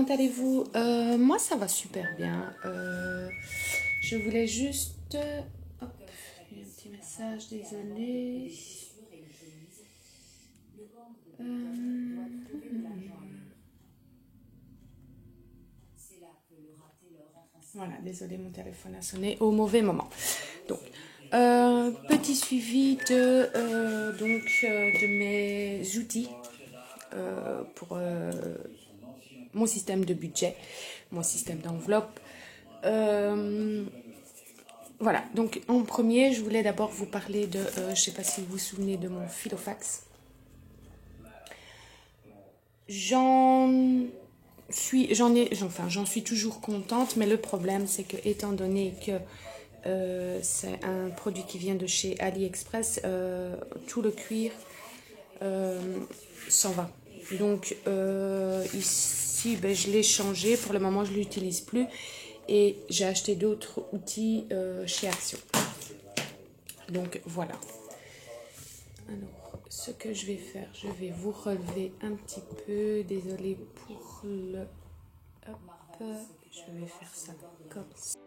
allez-vous? Moi, ça va super bien. Je voulais juste... hop, il y a un petit message, désolé. Voilà, désolé, mon téléphone a sonné au mauvais moment. Donc, petit suivi de mes outils pour mon système de budget, mon système d'enveloppe. Voilà, donc en premier, je voulais d'abord vous parler de, je ne sais pas si vous vous souvenez de mon Filofax. J'en suis toujours contente, mais le problème, c'est que étant donné que c'est un produit qui vient de chez AliExpress, tout le cuir s'en va. Donc ici, je l'ai changé. Pour le moment, je ne l'utilise plus. Et j'ai acheté d'autres outils chez Action. Donc voilà. Alors, ce que je vais faire, je vais vous relever un petit peu. Désolée pour le... Hop, je vais faire ça comme ça.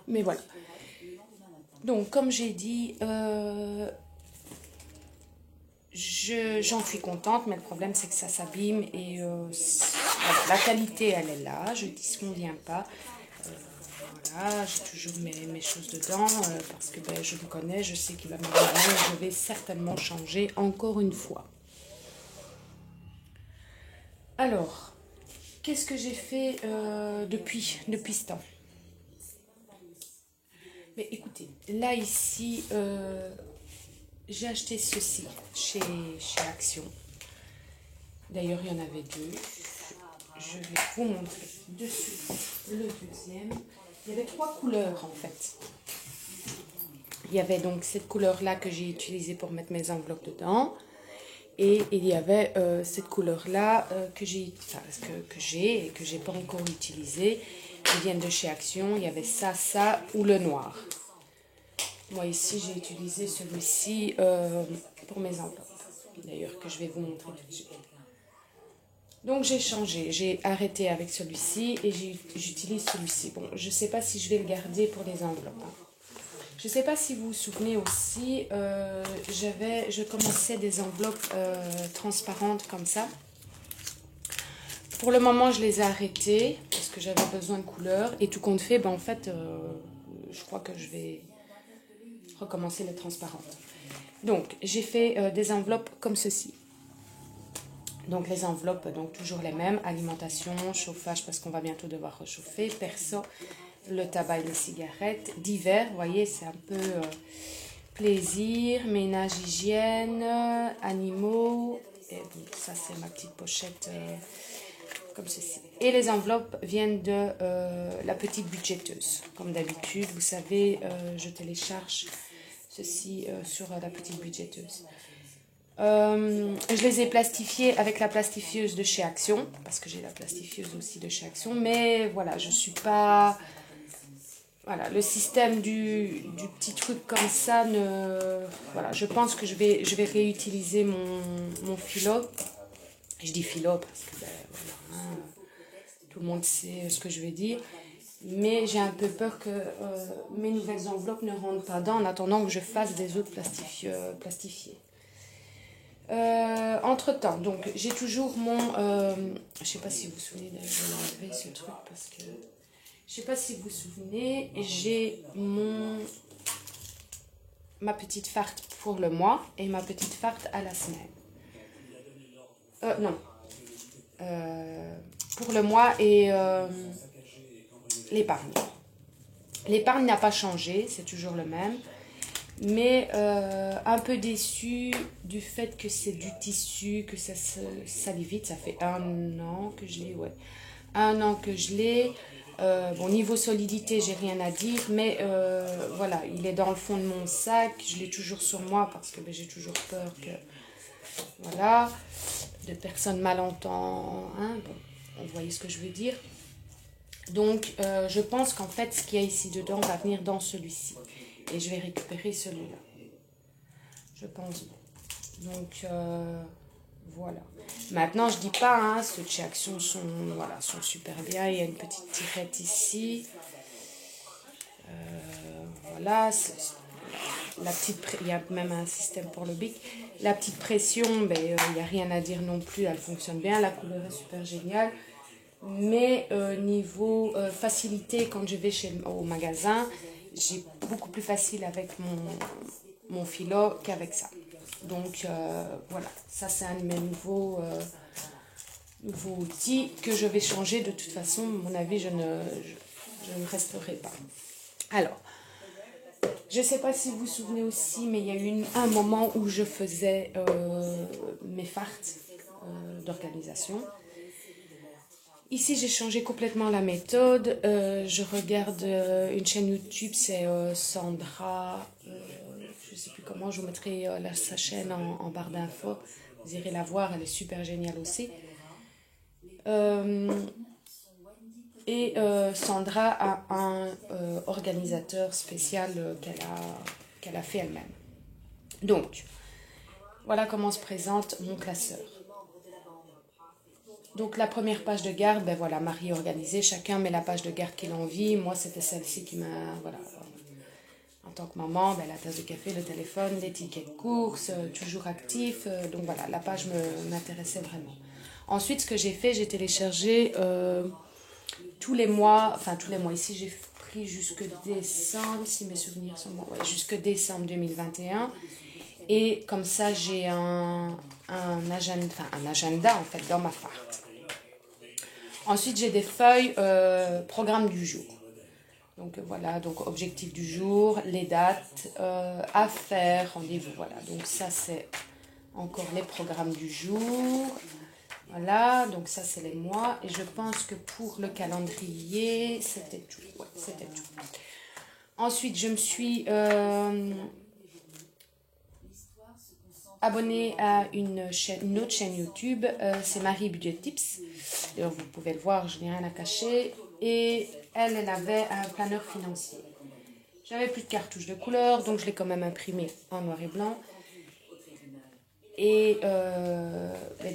Mais voilà. Donc, comme j'ai dit, j'en suis contente, mais le problème, c'est que ça s'abîme et voilà, la qualité, elle est là. Je ne disconviens pas. Voilà, j'ai toujours mes choses dedans parce que je me connais, je sais qu'il va m'arriver, je vais certainement changer encore une fois. Alors, qu'est-ce que j'ai fait depuis ce temps? Mais écoutez, là ici, j'ai acheté ceci chez Action. D'ailleurs, il y en avait deux. Je vais vous montrer dessus le deuxième. Il y avait 3 couleurs en fait. Il y avait donc cette couleur-là que j'ai utilisée pour mettre mes enveloppes dedans. Et il y avait cette couleur-là que j'ai et que j'ai pas encore utilisée. Ils viennent de chez Action. Il y avait ça ou le noir. Moi ici, j'ai utilisé celui-ci pour mes enveloppes. D'ailleurs, que je vais vous montrer tout de suite. Donc j'ai changé, j'ai arrêté avec celui-ci et j'utilise celui-ci. Bon, je ne sais pas si je vais le garder pour les enveloppes. Je ne sais pas si vous vous souvenez aussi, je commençais des enveloppes transparentes comme ça. Pour le moment, je les ai arrêtées parce que j'avais besoin de couleurs. Et tout compte fait, en fait, je crois que je vais recommencer les transparentes. Donc, j'ai fait des enveloppes comme ceci. Donc les enveloppes, donc toujours les mêmes, alimentation, chauffage parce qu'on va bientôt devoir réchauffer, perso, le tabac et les cigarettes, divers, vous voyez c'est un peu plaisir, ménage, hygiène, animaux, et bon, ça c'est ma petite pochette comme ceci. Et les enveloppes viennent de la petite budgéteuse, comme d'habitude, vous savez, je télécharge ceci sur la petite budgéteuse. Je les ai plastifiés avec la plastifieuse de chez Action, parce que j'ai la plastifieuse aussi de chez Action, mais voilà, je suis pas... Voilà, le système du petit truc comme ça, voilà, je pense que je vais réutiliser mon philo. Je dis philo parce que voilà, hein, tout le monde sait ce que je vais dire. Mais j'ai un peu peur que mes nouvelles enveloppes ne rentrent pas dedans en attendant que je fasse des autres plastifiés. Entre temps, donc j'ai toujours mon je sais pas si vous vous souvenez, je vais enlever ce truc parce que je sais pas si vous vous souvenez, j'ai ma petite farte pour le mois et ma petite farte à la semaine. Non, pour le mois et l'épargne. L'épargne n'a pas changé, c'est toujours le même. Mais un peu déçue du fait que c'est du tissu, que ça salit vite. Ça fait 1 an que je l'ai, ouais. 1 an que je l'ai. Bon, niveau solidité, j'ai rien à dire, mais voilà, il est dans le fond de mon sac. Je l'ai toujours sur moi parce que j'ai toujours peur que, voilà, de personnes mal entendent. Hein, bon, vous voyez ce que je veux dire. Donc, je pense qu'en fait, ce qu'il y a ici dedans va venir dans celui-ci. Et je vais récupérer celui-là. Je pense. Donc, voilà. Maintenant, je dis pas, hein, ceux de chez Action sont, voilà, sont super bien. Il y a une petite tirette ici. Voilà. Il y a même un système pour le bic. La petite pression, ben, il n'y a rien à dire non plus. Elle fonctionne bien. La couleur est super géniale. Mais niveau facilité, quand je vais au magasin, j'ai beaucoup plus facile avec mon philo qu'avec ça. Donc voilà, ça c'est un de mes nouveaux outils que je vais changer. De toute façon, à mon avis, je ne resterai pas. Alors, je ne sais pas si vous vous souvenez aussi, mais il y a eu un moment où je faisais mes farts d'organisation. Ici, j'ai changé complètement la méthode. Je regarde une chaîne YouTube, c'est Sandra. Je ne sais plus comment, je vous mettrai sa chaîne en barre d'infos. Vous irez la voir, elle est super géniale aussi. Et Sandra a un organisateur spécial qu'elle a fait elle-même. Donc, voilà comment se présente mon classeur. Donc la première page de garde, ben voilà, Marie organisée, chacun met la page de garde qu'il a envie. Moi, c'était celle-ci qui m'a, voilà, en tant que maman, ben, la tasse de café, le téléphone, les tickets de course, toujours actif. Donc voilà, la page m'intéressait vraiment. Ensuite, ce que j'ai fait, j'ai téléchargé tous les mois ici, j'ai pris jusque décembre, si mes souvenirs sont bons, ouais, jusque décembre 2021. Et comme ça, j'ai un agenda en fait dans ma fart. Ensuite, j'ai des feuilles programme du jour. Donc voilà, donc objectif du jour, les dates, à faire, rendez-vous. Voilà, donc ça c'est encore les programmes du jour. Voilà, donc ça c'est les mois. Et je pense que pour le calendrier, c'était tout. Ouais, c'était tout. Ensuite, je me suis abonnée à une autre chaîne YouTube. C'est Marie Budget Tips. D'ailleurs, vous pouvez le voir, je n'ai rien à cacher. Et elle avait un planeur financier. J'avais plus de cartouches de couleur, donc je l'ai quand même imprimé en noir et blanc. Et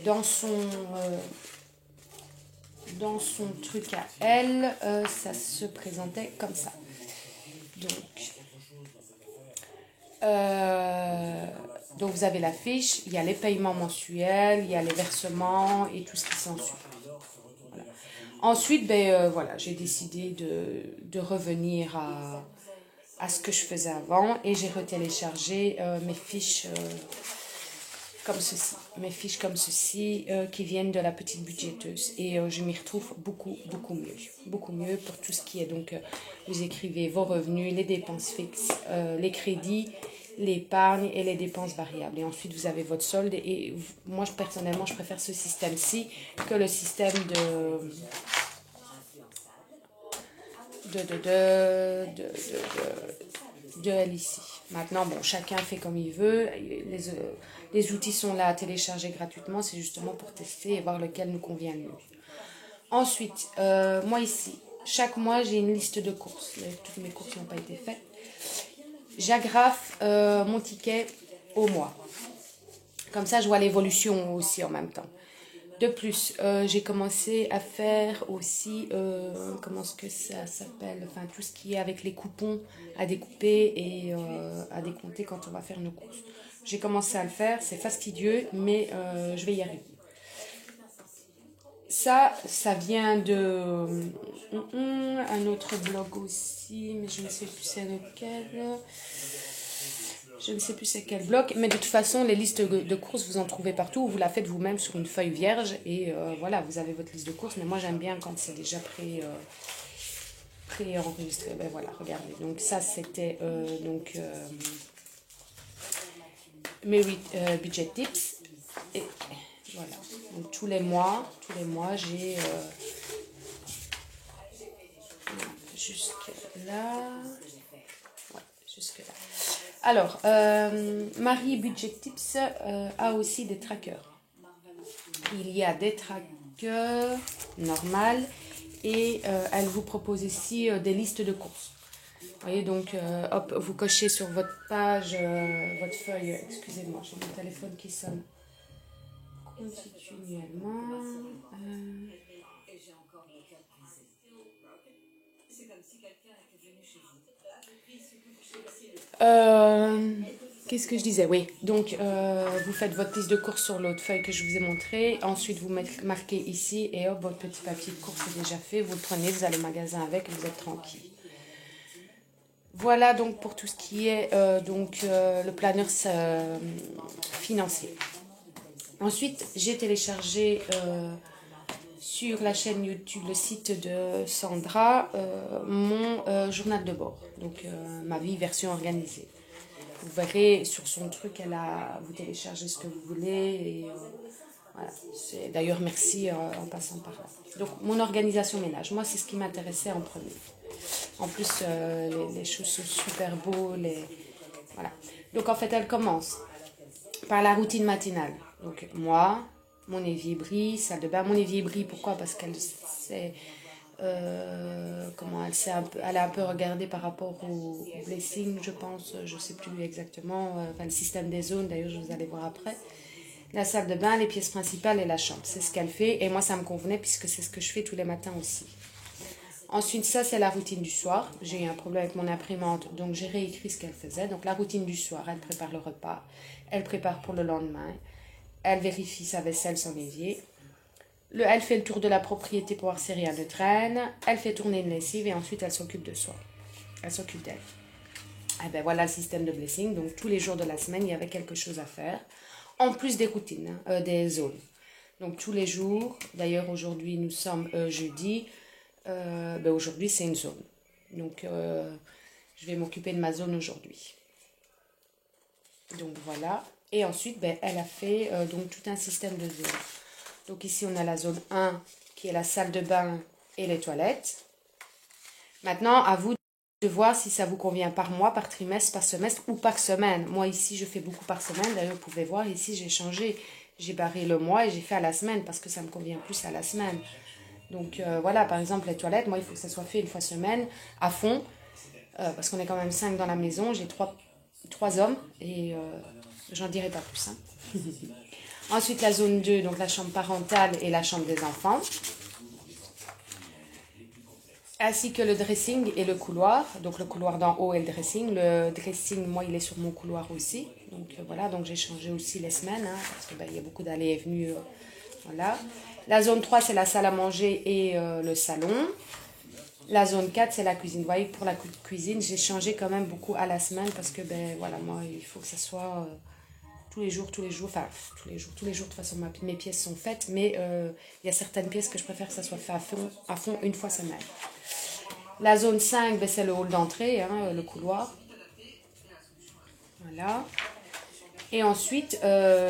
dans son truc à elle, ça se présentait comme ça. Donc vous avez la fiche, il y a les paiements mensuels, il y a les versements et tout ce qui s'ensuit. Voilà. Ensuite, voilà, j'ai décidé de revenir à ce que je faisais avant et j'ai retéléchargé mes fiches comme ceci. Mes fiches comme ceci qui viennent de la petite budgéteuse. Et je m'y retrouve beaucoup mieux. Beaucoup mieux pour tout ce qui est. Donc, vous écrivez vos revenus, les dépenses fixes, les crédits, l'épargne et les dépenses variables. Et ensuite, vous avez votre solde. Et moi, personnellement, je préfère ce système-ci que le système de elle ici. Maintenant, bon, chacun fait comme il veut. Les outils sont là à télécharger gratuitement. C'est justement pour tester et voir lequel nous convient le mieux. Ensuite, moi ici, chaque mois, j'ai une liste de courses. Toutes mes courses n'ont pas été faites. J'agrafe mon ticket au mois. Comme ça, je vois l'évolution aussi en même temps. De plus, j'ai commencé à faire aussi, comment est-ce que ça s'appelle, enfin tout ce qui est avec les coupons à découper et à décompter quand on va faire nos courses. J'ai commencé à le faire, c'est fastidieux, mais je vais y arriver. Ça vient de un autre blog aussi, mais je ne sais plus c'est lequel. Je ne sais plus c'est quel bloc, mais de toute façon, les listes de courses, vous en trouvez partout. Vous la faites vous-même sur une feuille vierge et voilà, vous avez votre liste de courses. Mais moi, j'aime bien quand c'est déjà pré-enregistré. Ben voilà, regardez. Donc ça, c'était mes budget tips. Et voilà. Donc tous les mois, j'ai jusque là. Ouais, jusque là. Alors, Marie Budget Tips a aussi des trackers. Il y a des trackers normales et elle vous propose ici des listes de courses. Vous voyez, donc, hop, vous cochez sur votre page, votre feuille, excusez-moi, j'ai mon téléphone qui sonne continuellement. Qu'est-ce que je disais? Oui, donc vous faites votre liste de courses sur l'autre feuille que je vous ai montré. Ensuite, vous marquez ici et hop, votre petit papier de course est déjà fait. Vous le prenez, vous allez au magasin avec et vous êtes tranquille. Voilà donc pour tout ce qui est le planner financier. Ensuite, j'ai téléchargé sur la chaîne YouTube, le site de Sandra, mon journal de bord. Donc ma vie version organisée. Vous verrez sur son truc, vous téléchargez ce que vous voulez. Et, voilà. D'ailleurs, merci en passant par là. Donc, mon organisation ménage, moi, c'est ce qui m'intéressait en premier. En plus, les choses sont super beaux. Voilà. Donc, en fait, elle commence par la routine matinale. Donc, moi, mon évier brille, salle de bain. Mon évier brille, pourquoi? Parce qu'elle sait... elle a un peu regardé par rapport au blessing, je pense, je ne sais plus exactement, le système des zones, d'ailleurs je vous allez voir après. La salle de bain, les pièces principales et la chambre, c'est ce qu'elle fait et moi ça me convenait puisque c'est ce que je fais tous les matins aussi. Ensuite, ça c'est la routine du soir. J'ai eu un problème avec mon imprimante, donc j'ai réécrit ce qu'elle faisait. Donc la routine du soir, elle prépare le repas, elle prépare pour le lendemain, elle vérifie sa vaisselle, son évier. Elle fait le tour de la propriété pour voir si rien ne traîne. Elle fait tourner une lessive et ensuite elle s'occupe de soi. Elle s'occupe d'elle. Et ben voilà le système de blessing. Donc tous les jours de la semaine, il y avait quelque chose à faire. En plus des routines, des zones. Donc tous les jours, d'ailleurs aujourd'hui nous sommes jeudi. Aujourd'hui c'est une zone. Donc je vais m'occuper de ma zone aujourd'hui. Donc voilà. Et ensuite, elle a fait donc tout un système de zones. Donc ici, on a la zone 1 qui est la salle de bain et les toilettes. Maintenant, à vous de voir si ça vous convient par mois, par trimestre, par semestre ou par semaine. Moi, ici, je fais beaucoup par semaine. D'ailleurs, vous pouvez voir, ici, j'ai changé. J'ai barré le mois et j'ai fait à la semaine parce que ça me convient plus à la semaine. Donc voilà, par exemple, les toilettes, moi, il faut que ça soit fait une fois semaine, à fond. Parce qu'on est quand même 5 dans la maison. J'ai 3 hommes et j'en dirai pas plus. Hein. Ensuite, la zone 2, donc la chambre parentale et la chambre des enfants. Ainsi que le dressing et le couloir. Donc le couloir d'en haut et le dressing. Le dressing, moi, il est sur mon couloir aussi. Donc voilà, donc j'ai changé aussi les semaines. Hein, parce qu'il y a beaucoup d'allées et venues. Voilà. La zone 3, c'est la salle à manger et le salon. La zone 4, c'est la cuisine. Vous voyez, pour la cuisine, j'ai changé quand même beaucoup à la semaine. Parce que, voilà, moi, il faut que ça soit... tous les jours, de toute façon mes pièces sont faites, mais il y a certaines pièces que je préfère que ça soit fait à fond une fois semaine. La zone 5, c'est le hall d'entrée, hein, le couloir. Voilà. Et ensuite,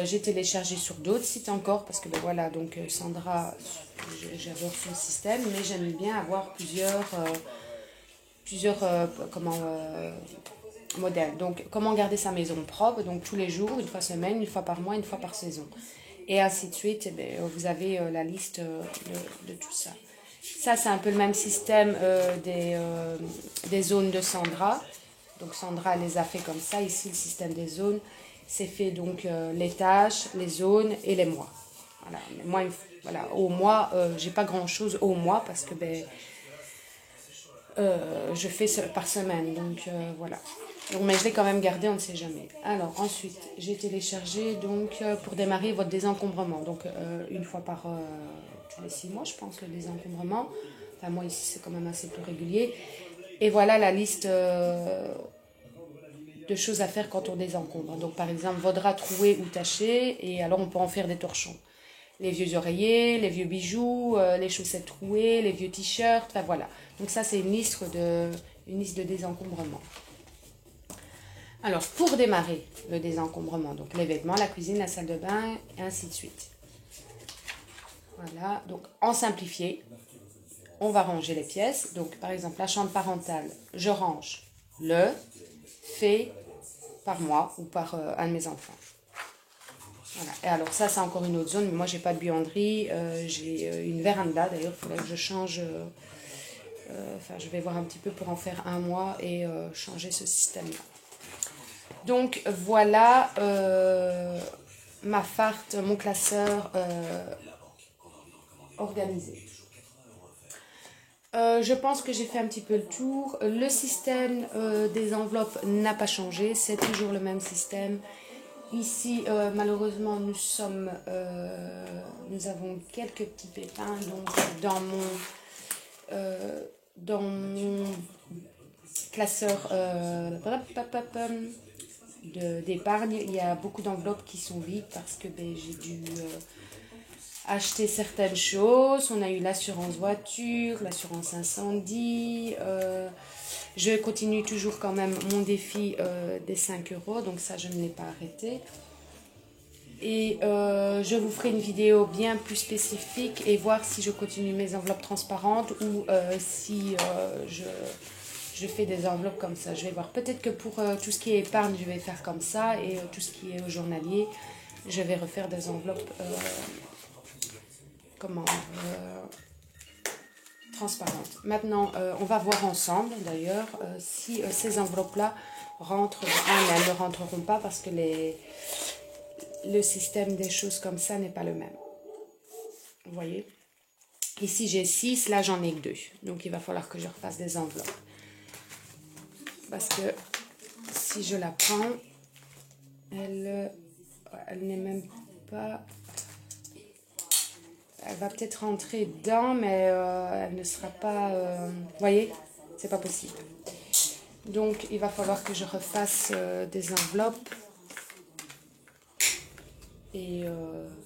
j'ai téléchargé sur d'autres sites encore, parce que voilà, donc Sandra, j'adore son système, mais j'aime bien avoir plusieurs modèle. Donc, comment garder sa maison propre? Donc, tous les jours, une fois semaine, une fois par mois, une fois par saison. Et ainsi de suite, vous avez la liste de tout ça. Ça, c'est un peu le même système des zones de Sandra. Donc, Sandra les a fait comme ça. Ici, le système des zones, c'est fait donc les tâches, les zones et les mois. Voilà. Mais moi, voilà, au mois, j'ai pas grand-chose au mois parce que je fais par semaine. Donc, voilà. Donc, mais je l'ai quand même gardé, on ne sait jamais. Alors, ensuite, j'ai téléchargé donc, pour démarrer votre désencombrement. Donc, une fois par tous les 6 mois, je pense, le désencombrement. Enfin, moi, ici, c'est quand même assez plus régulier. Et voilà la liste de choses à faire quand on désencombre. Donc, par exemple, vos draps troués ou tachés. Et alors, on peut en faire des torchons. Les vieux oreillers, les vieux bijoux, les chaussettes trouées, les vieux t-shirts. Enfin, voilà. Donc, ça, c'est une liste de désencombrement. Alors, pour démarrer le désencombrement, donc les vêtements, la cuisine, la salle de bain, et ainsi de suite. Voilà, donc en simplifié, on va ranger les pièces. Donc, par exemple, la chambre parentale, je range fait par moi ou par un de mes enfants. Voilà. Et alors ça, c'est encore une autre zone, mais moi, j'ai pas de buanderie. J'ai une véranda, d'ailleurs, il faudrait que je change. Enfin, je vais voir un petit peu pour en faire un mois et changer ce système-là. Donc, voilà ma farte, mon classeur organisé. Je pense que j'ai fait un petit peu le tour. Le système des enveloppes n'a pas changé, c'est toujours le même système. Ici, malheureusement, nous avons quelques petits pépins. Donc, dans mon classeur d'épargne, il y a beaucoup d'enveloppes qui sont vides parce que ben, j'ai dû acheter certaines choses. On a eu l'assurance voiture, l'assurance incendie. Je continue toujours quand même mon défi des 5 euros, donc ça je ne l'ai pas arrêté. Et je vous ferai une vidéo bien plus spécifique et voir si je continue mes enveloppes transparentes ou si je fais des enveloppes comme ça. Je vais voir. Peut-être que pour tout ce qui est épargne, je vais faire comme ça et tout ce qui est journalier, je vais refaire des enveloppes transparentes. Maintenant, on va voir ensemble d'ailleurs si ces enveloppes-là rentrent. Mais elles ne rentreront pas parce que le système des choses comme ça n'est pas le même. Vous voyez? Ici j'ai 6, là j'en ai que 2. Donc il va falloir que je refasse des enveloppes. Parce que si je la prends, elle n'est même pas... Elle va peut-être rentrer dedans, mais elle ne sera pas... vous voyez? C'est pas possible. Donc il va falloir que je refasse des enveloppes. Et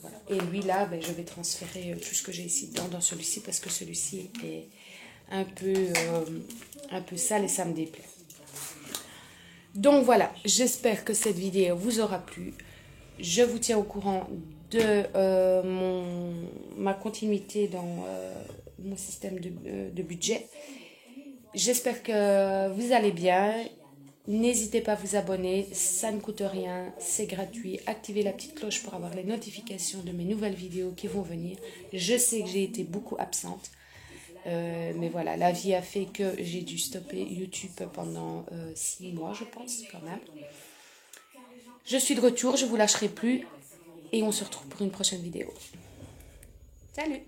voilà. Et lui là, ben, je vais transférer tout ce que j'ai ici dans celui-ci parce que celui-ci est un peu sale et ça me déplaît. Donc voilà, j'espère que cette vidéo vous aura plu. Je vous tiens au courant de ma continuité dans mon système de budget. J'espère que vous allez bien. N'hésitez pas à vous abonner, ça ne coûte rien, c'est gratuit. Activez la petite cloche pour avoir les notifications de mes nouvelles vidéos qui vont venir. Je sais que j'ai été beaucoup absente, mais voilà, la vie a fait que j'ai dû stopper YouTube pendant 6 mois, je pense, quand même. Je suis de retour, je ne vous lâcherai plus et on se retrouve pour une prochaine vidéo. Salut!